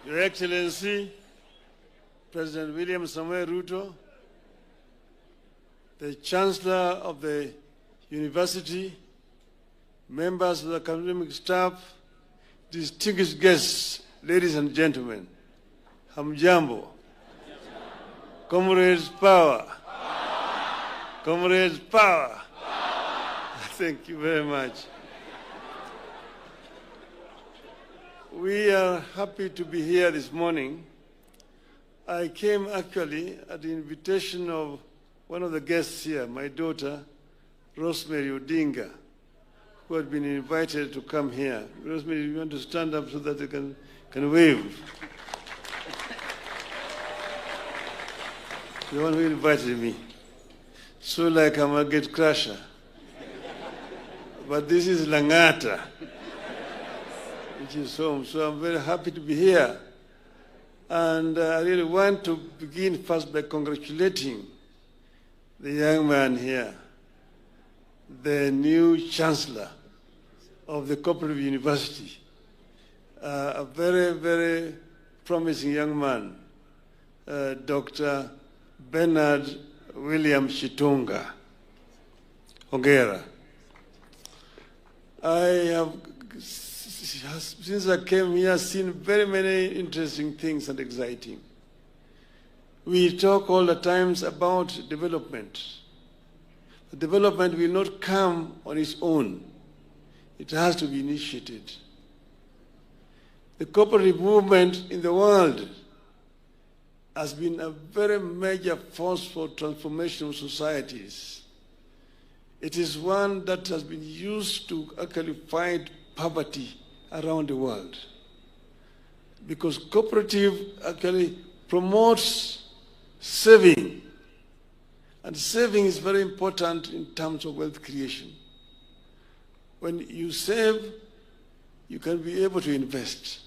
Your Excellency, President William Samoei Ruto, the Chancellor of the University, members of the academic staff, distinguished guests, ladies and gentlemen, hamjambo. Comrades power. Comrades power. Thank you very much. We are happy to be here this morning. I came actually at the invitation of one of the guests here, my daughter, Rosemary Odinga, who had been invited to come here. Rosemary, you want to stand up so that you can wave? The one who invited me. So like I'm a gate crusher. But this is Langata, which is home. So I'm very happy to be here. And I really want to begin first by congratulating the young man here, the new Chancellor of the Cooperative University, a very, very promising young man, Dr. Bernard William Shitunga Hongera. I have, since I came here, seen very many interesting things and exciting. We talk all the times about development. The development will not come on its own. It has to be initiated. The cooperative movement in the world has been a very major force for transformation of societies. It is one that has been used to actually fight poverty around the world. Because cooperative actually promotes saving. And saving is very important in terms of wealth creation. When you save, you can be able to invest.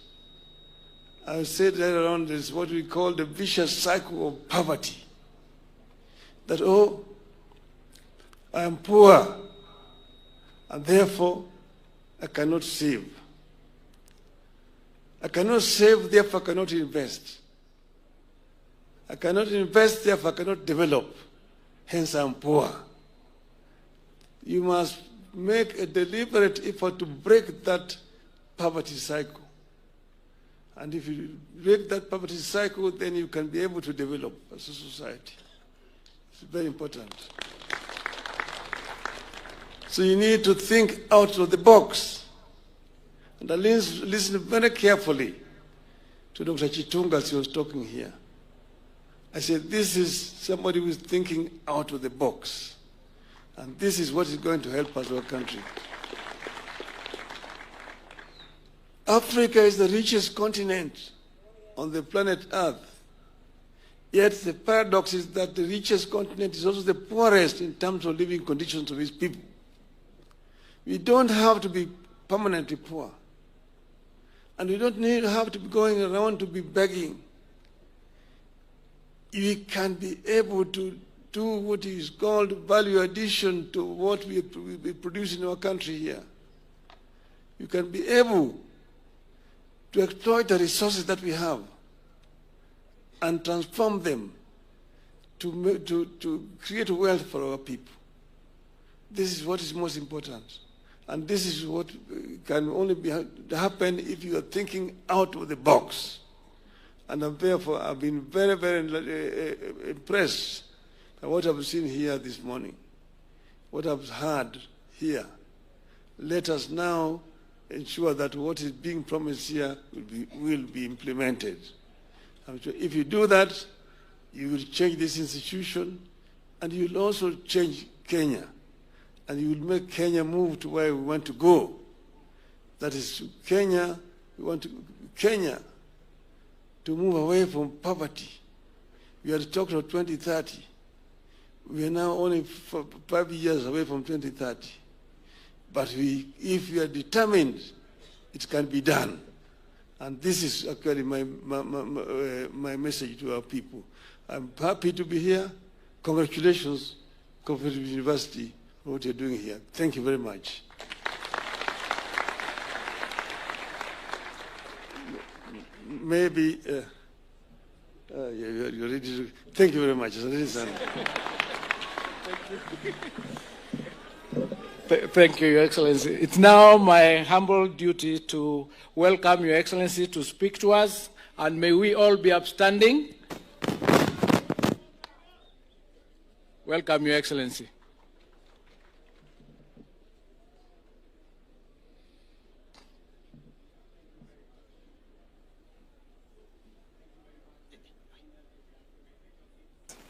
I said earlier on, this is what we call the vicious cycle of poverty. That, oh, I am poor, and therefore I cannot save. I cannot save, therefore I cannot invest. I cannot invest, therefore I cannot develop. Hence I am poor. You must make a deliberate effort to break that poverty cycle. And if you break that poverty cycle, then you can be able to develop as a society. It's very important. So you need to think out of the box. And I listen very carefully to Dr. Chitunga as he was talking here. I said, this is somebody who is thinking out of the box. And this is what is going to help us, our country. Africa is the richest continent on the planet Earth. Yet the paradox is that the richest continent is also the poorest in terms of living conditions of its people. We don't have to be permanently poor. And we don't have to be going around to be begging. We can be able to do what is called value addition to what we produce in our country here. You can be able to exploit the resources that we have and transform them to create wealth for our people. This is what is most important. And this is what can only happen if you are thinking out of the box. And therefore, I've been very, very impressed by what I've seen here this morning, what I've heard here. Let us now ensure that what is being promised here will be implemented. I'm sure if you do that, you will change this institution, and you will also change Kenya. And you will make Kenya move to where we want to go. That is, Kenya, we want Kenya to move away from poverty. We had talked of 2030. We are now only 5 years away from 2030. But if we are determined, it can be done. And this is actually my message to our people. I'm happy to be here. Congratulations, Cooperative University, for what you're doing here. Thank you very much. maybe you're ready to. Thank you very much. Thank you, Your Excellency. It's now my humble duty to welcome Your Excellency to speak to us, and may we all be upstanding. Welcome, Your Excellency.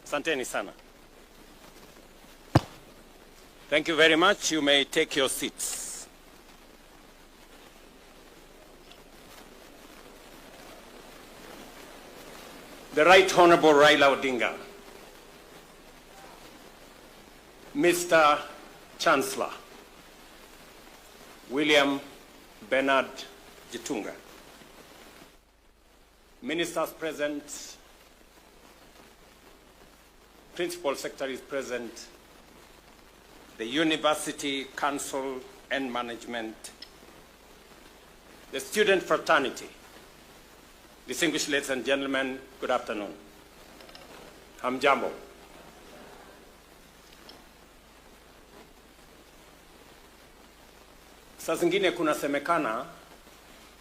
Asanteni sana. Thank you very much. You may take your seats. The Right Honorable Raila Odinga, Mr. Chancellor William Bernard Gitunga, Ministers present, Principal Secretaries present, the University Council and Management, the student fraternity, distinguished ladies and gentlemen, good afternoon. Hamjambo. Saa zingine kunasemekana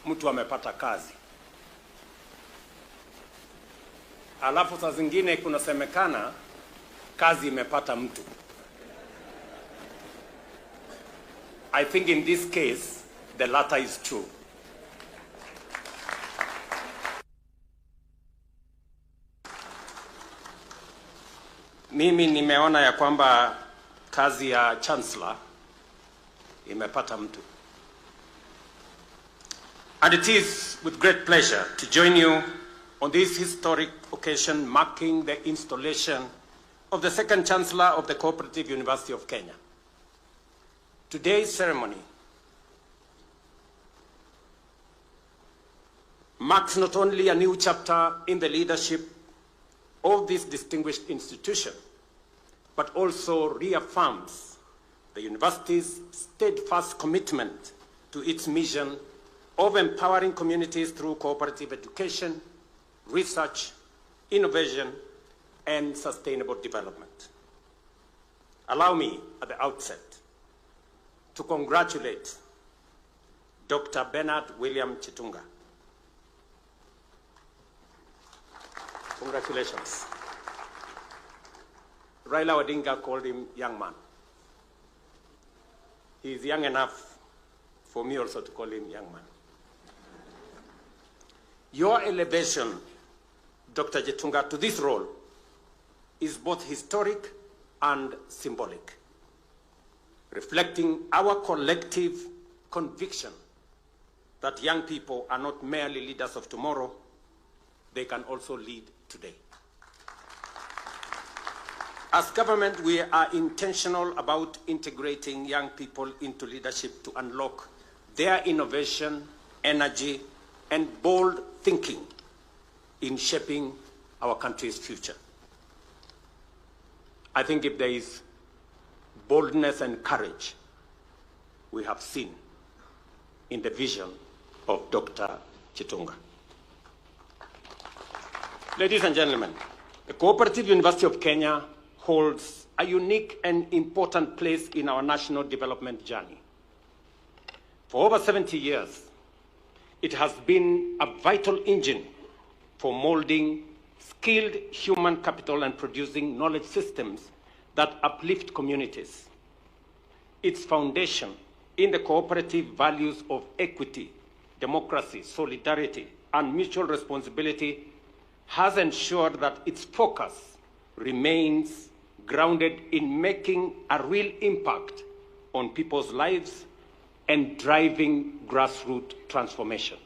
mtu amepata kazi. Alafu saa zingine kunasemekana kazi imepata mtu. I think in this case, the latter is true. Mimi nimeona ya kwamba kazi ya Chancellor imepata mtu. And it is with great pleasure to join you on this historic occasion marking the installation of the second Chancellor of the Cooperative University of Kenya. Today's ceremony marks not only a new chapter in the leadership of this distinguished institution, but also reaffirms the university's steadfast commitment to its mission of empowering communities through cooperative education, research, innovation, and sustainable development. Allow me at the outset to congratulate Dr. Bernard William Gitunga. Congratulations. Raila Odinga called him young man. He is young enough for me also to call him young man. Your elevation, Dr. Gitunga, to this role is both historic and symbolic, reflecting our collective conviction that young people are not merely leaders of tomorrow, they can also lead today. As government, we are intentional about integrating young people into leadership to unlock their innovation, energy, and bold thinking in shaping our country's future. I think if there is boldness and courage, we have seen in the vision of Dr. Gitunga. Ladies and gentlemen, the Cooperative University of Kenya holds a unique and important place in our national development journey. For over 70 years, it has been a vital engine for molding skilled human capital and producing knowledge systems that uplift communities. Its foundation in the cooperative values of equity, democracy, solidarity, and mutual responsibility has ensured that its focus remains grounded in making a real impact on people's lives and driving grassroots transformation.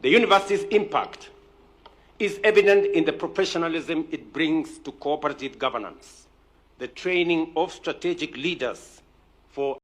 The university's impact is evident in the professionalism it brings to cooperative governance, the training of strategic leaders for